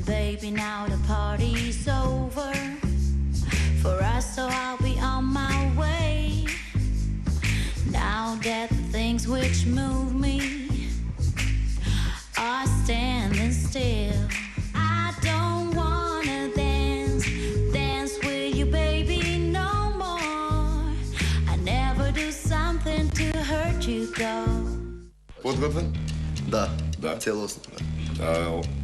Baby, now the party's over for us, so I'll be on my way. Now that the things which move me are standing still, I don't wanna dance with you, baby, no more. I never do something to hurt you, though. Подготвен? Да, Да. целосно.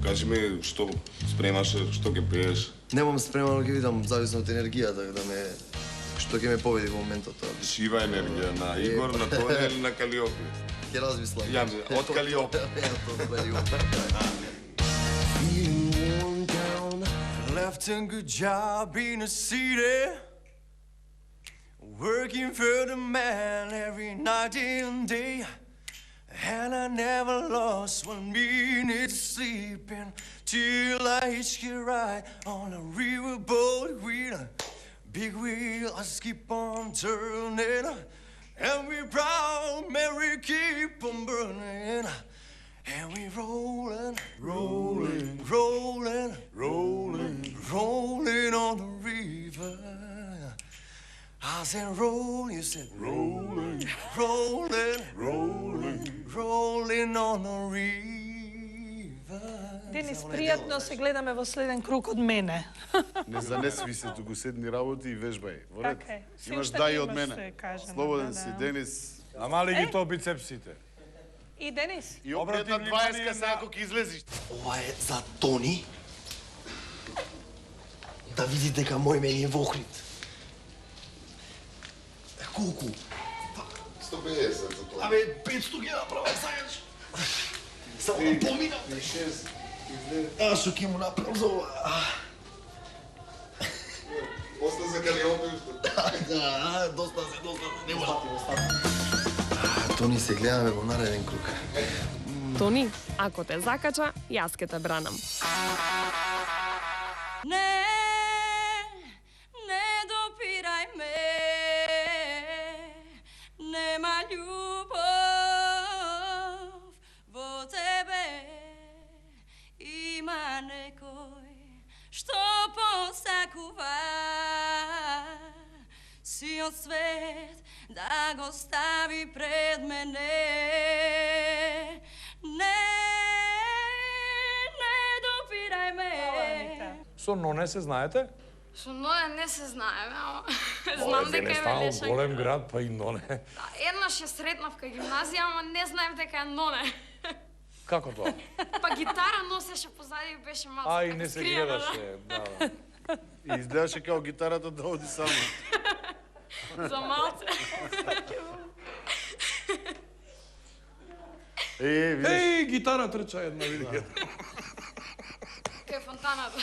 Кажи ми, што спремаше, што ќе пееш? Немам спремано, ќе видам, зависно од енергијата, што ќе ме победи во моментот. Шива енергија на Игор, на Тоня или на Калиопи? Ќе размислам. Од Калиопи. Од Калиопи. Being worn down, left a good job in a city, working for the man every night and day. And I never lost 1 minute sleeping till I hitched a ride on a riverboat with a big wheel. I just keep on turning, and we proud Mary keep on burning, and we rolling, rolling, rolling, rolling, rolling on the river. I said roll, you said rolling, rolling, rolling, rolling on the river. Денис, пријатно се гледаме во следен круг од мене. Не занесви се туку, седни работи и вежбај. Во ред? Така е. Се Имаш уште дај имаш од мене. се кажано, Слободен да, си, да. Денис. Ама ли ги то бицепсите? И Денис? И Обрати опрета внимание 20 на- сега ако ќе излезиш. Ова е за Тони. Да види дека мој мен е во Охрид. Колку? 150 за тоа. Абе, 500 ги направам сакаш. Само да поминам. 6. Аз што ќе му направам за ова? После за Калиопи. Да, доста се, не може. Тони, се гледаме во нареден круг. Тони, ако те закача, јас ке те бранам. Не, не допирај ме, нема љубов во тебе. Има некој што посакува сиот свет да го стави пред мене. Не, не допирај ме. Со Ноне се знаете? Со Ноне не се знаеме, ама знам дека е станал велешан. голем град, па и Ноне. Да, еднаш ја сретнав кај гимназија, ама не знаев дека е Ноне. Како тоа? Па гитара носеше позади и беше малку Ај, така не се скриена, гледаше. Да, да. И изгледаше као гитарата да оди само. да. За малце. Видиш, Еј, гитара трча една, види. Кај фонтаната.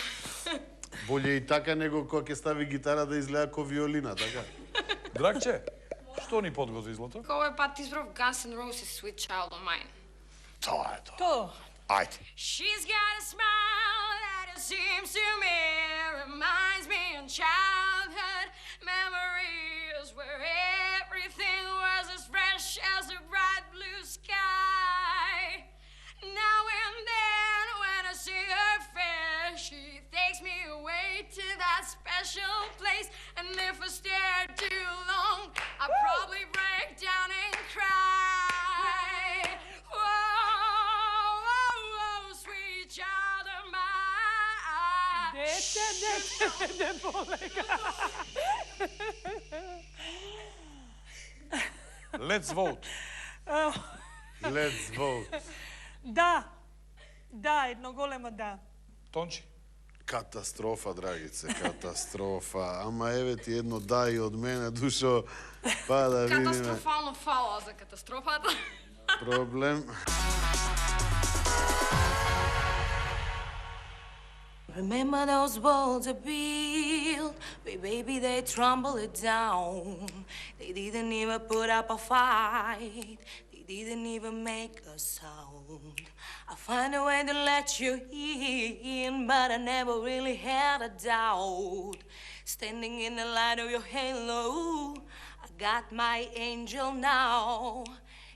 болje и така него кога ќе стави гитара да изгледа ко виолина, така? Драгче, што ни подготви злато? Овој пат избрав Guns N' Roses Sweet Child of Mine. Тоа е тоа. То. Ајде. She's got a smile that it seems to me reminds me of childhood memories where everything was as fresh as a bright blue sky. Now and then when I see her face, she takes me away to that special place. And if I stare too long, I'll probably break down and cry. Whoa, whoa, whoa, sweet child of mine. Дете, полека. Let's vote. Let's vote. Да, едно големо да. Тончи. Катастрофа, драгице, катастрофа. Ама еве ти едно да и од мене, душо, па да видиме. Катастрофално фала за катастрофата. Проблем. Remember those walls are built, but baby they tumble it down. They didn't even put up a fight, they didn't even make a sound. I find a way to let you in, but I never really had a doubt. Standing in the light of your halo, I got my angel now.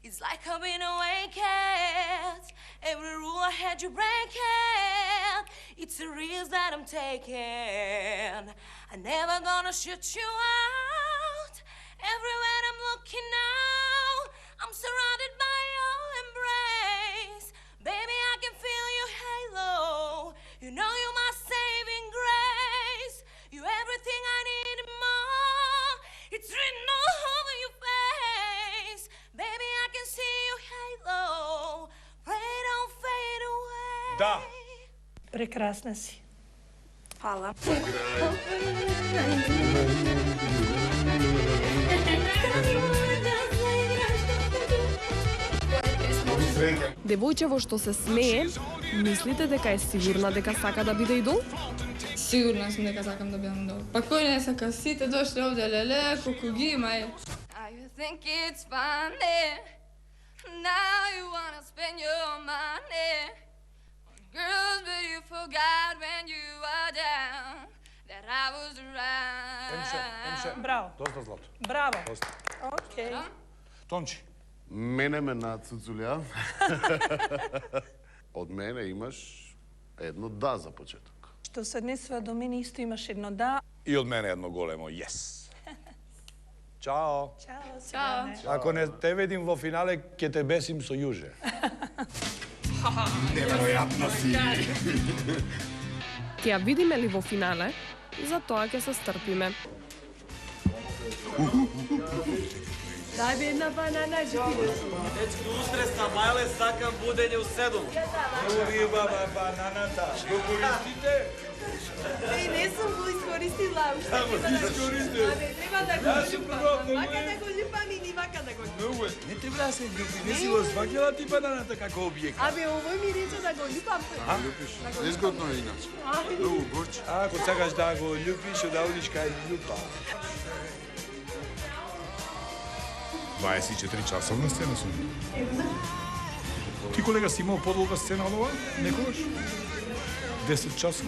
It's like I've been awakened. Every rule I had you breaking. It's a risk that I'm taking. I'm never gonna shoot you out. Everywhere I'm looking now, I'm surrounded by your embrace. Baby, I can feel your halo. You know you're my saving grace. You're everything I need and more. It's written all over your face. Baby, I can see your halo. Pray don't fade away. Da. Прекрасна си. Hvala. Девојчево што се смее, мислите дека е сигурна дека сака да биде идол? Сигурна сум дека сакам да бидам идол. Па кој не сака, сите дошли овде, леле, колку ги има е. You think it's funny. Now you wanna spend your money on girls, but you forgot when you were down that I was around. Браво. Доста злато. Браво. Доста. Окей. Тончи. Мене ме нацуцулја. Од мене имаш едно да за почеток. Што се однесува до мене, исто имаш едно да. И од мене едно големо yes. Чао. Чао, Чао. Сиване. Ако не те видим во финале, ќе те бесим со јуже. Ќе ја видиме ли во финале? За тоа ќе се стрпиме. Дај би една банана, Дечко, утре са мајле сакам будење у 7. Уви баба бананата. Го користите? Не сум го искористила уште. Само ти искористил. Треба да го љупам. Вака да го љупам и ни вака да го љупам. Не треба да се љуби, не си го сваќала ти бананата како објект. Овој ми рече да го љупам. Изгодно е иначе. Многу горче. Ако сакаш да го љупиш, да одиш кај љупа. 24 часа на сцена сум. Ти, колега, си имал подолга сцена од ова? Некогаш? 10 часа?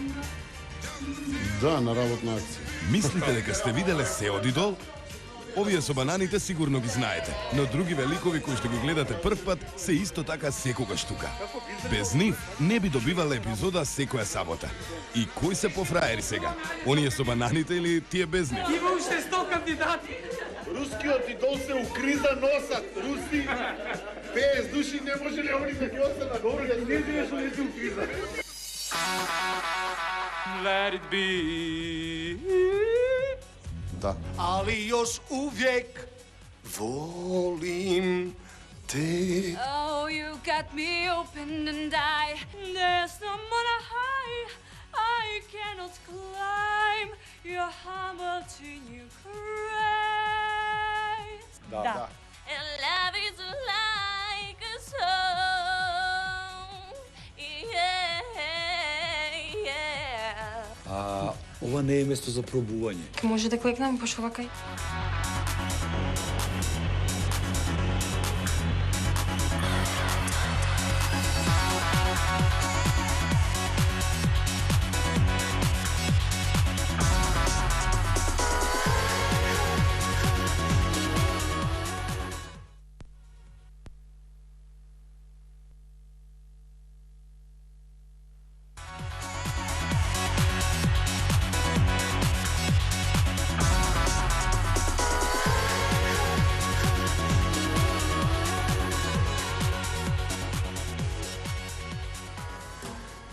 Да, на работна акција. Мислите дека сте виделе се од идол? Овие со бананите сигурно ги знаете, но други великови кои што ги гледате прв пат се исто така секогаш тука. Без нив не би добивале епизода секоја сабота. И кои се пофраери сега? Оние со бананите или тие без нив? Има уште 100 кандидати. Рускиот идол се укриза носат. Руси 50 души не може ли они да ги остана добро, да не знаеш што не се укриза. Let it be. Да. Али још увек волим те. Oh, you got me open and there's no more high I cannot climb your humble to you Christ. Да. And love is like a song. Yeah, yeah. Ова не е место за пробување. Може да клекнам пошто вакај.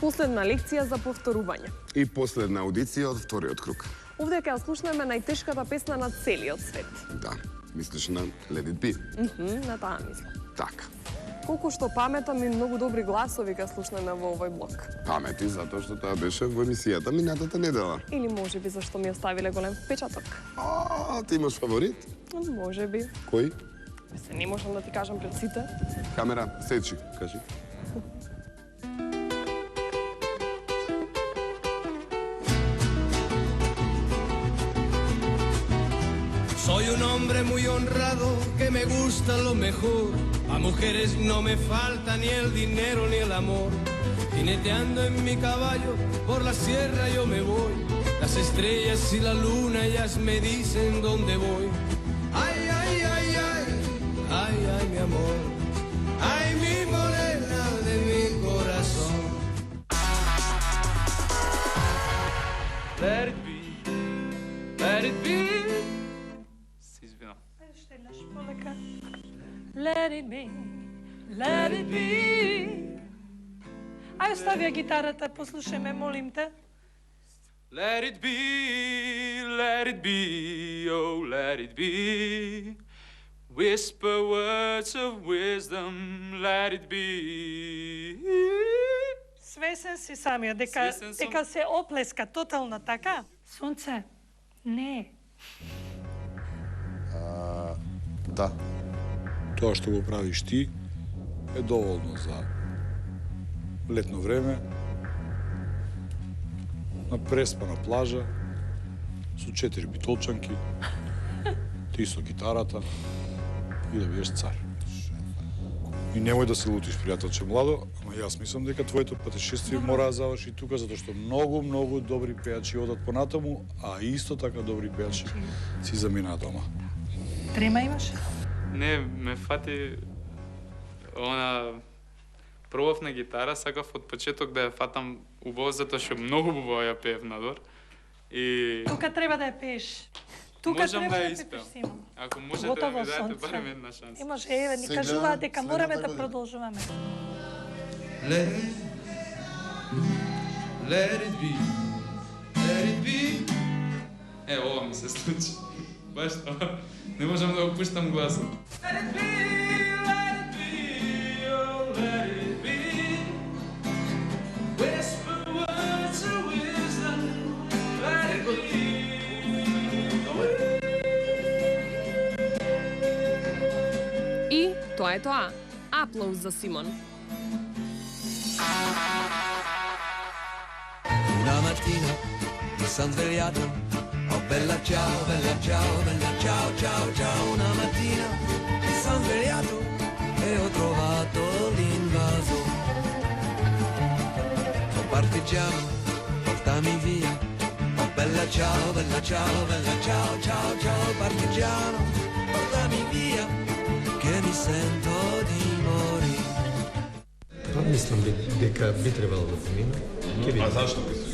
Последна лекција за повторување. И последна аудиција од вториот круг. Овде ќе ја слушнеме најтешката песна на целиот свет. Да, мислиш на Let It Be? На таа мислам. Така. Колку што паметам и многу добри гласови ќе слушнеме во овој блок. Памети затоа што таа беше во емисијата минатата недела. Или можеби зашто ми оставиле голем впечаток. Ти имаш фаворит? Можеби. Кој? Се не можам да ти кажам пред сите. Камера, сечи, кажи. Soy un hombre muy honrado que me gusta lo mejor. A mujeres no me falta ni el dinero ni el amor. Jineteando en mi caballo por la sierra yo me voy. Las estrellas y la luna ellas me dicen dónde voy. Ay, ay, ay, ay, ay, ay, mi amor. Ay, mi morena de mi corazón. Let it be, let it be. Се извинам. Let it be, let it be. Ај остави ја гитарата, послушаме, молим те. Let it be, oh let it be. Whisper words of wisdom, let it be. Свесен си самиот дека се оплеска тотално така? Сонце, не. Да. Тоа што го правиш ти е доволно за летно време, на преспана плажа, со 4 битолчанки, ти со гитарата и да биеш цар. И немој да се лутиш, пријателче младо, ама јас мислам дека твоето патешествие мора да заврши тука, затоа што многу добри пејачи одат понатаму, а исто така добри пејачи си заминаа дома. Трема имаш? Не, ме фати она пробав на гитара, сакав од почеток да ја фатам убаво, затоа што многу убаво ја пеев надвор. И тука треба да ја пееш. Тука можам треба да ја да испеам. Симон. Ако можете да ми дадете барем една шанса. И може, еве, ни кажуваат дека мораме да продолжуваме. Let it be, let it be. Ова ми се случи. Баш тоа. Не можам да го пуштам гласот. Let it be, oh let it be. Whisper words of wisdom, let it be. И тоа е тоа. Аплауз за Симон. Una mattina mi son svegliato, oh bella ciao, bella ciao, bella ciao, ciao, ciao. Una mattina mi son svegliato e ho trovato l'invaso. Oh partigiano, portami via, oh bella ciao, bella ciao, bella ciao, ciao, ciao. Partigiano, portami via, che mi sento di morire. Мислам дека би требало да помина. А зашто мислиш?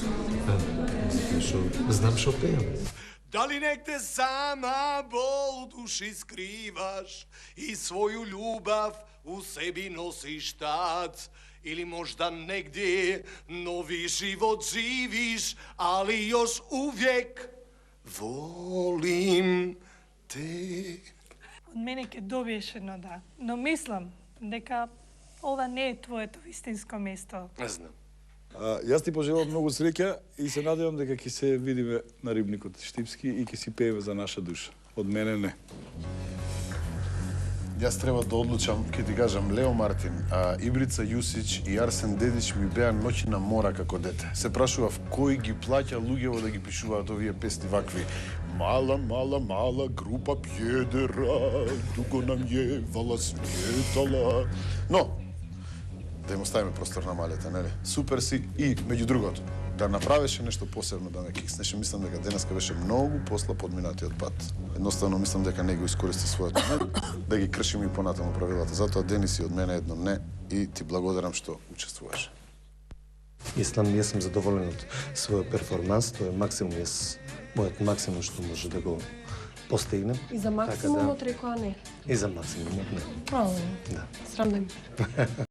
Што знам што пеам. Дали негде сама бол души скриваш и своју љубав у себе носиш тац, или можда негде нови живот живиш, али још увек волим те. Од мене ќе добиеш едно да, но мислам дека ова не е твоето вистинско место. Не знам. Јас ти пожелувам многу среќа и се надевам дека ќе се видиме на рибникот Штипски и ќе си пееме за наша душа. Од мене не. Јас треба да одлучам, ќе ти кажам, Лео Мартин, Ибрица Јусич и Арсен Дедич ми беа ноќи на мора како дете. Се прашував кој ги плаќа луѓево да ги пишуваат овие песни вакви. Мала, мала, мала група пједера, дуго нам јевала светала. Но, да им оставиме простор на малете, нели? Супер си и, меѓу другото, да направеше нешто посебно да ме кикснеше. Мислам дека денеска беше многу посла подминатиот пат. Едноставно мислам дека не го искористи својот момент, да ги кршим и понатаму правилата. Затоа Дениси од мене едно не и ти благодарам што учествуваш. Мислам, јас сум задоволен од својот перформанс, тоа е максимум, мојот максимум што може да го постигнем. И за максимумот рекоа не. И за максимумот не. Правилно. Да. Срамно.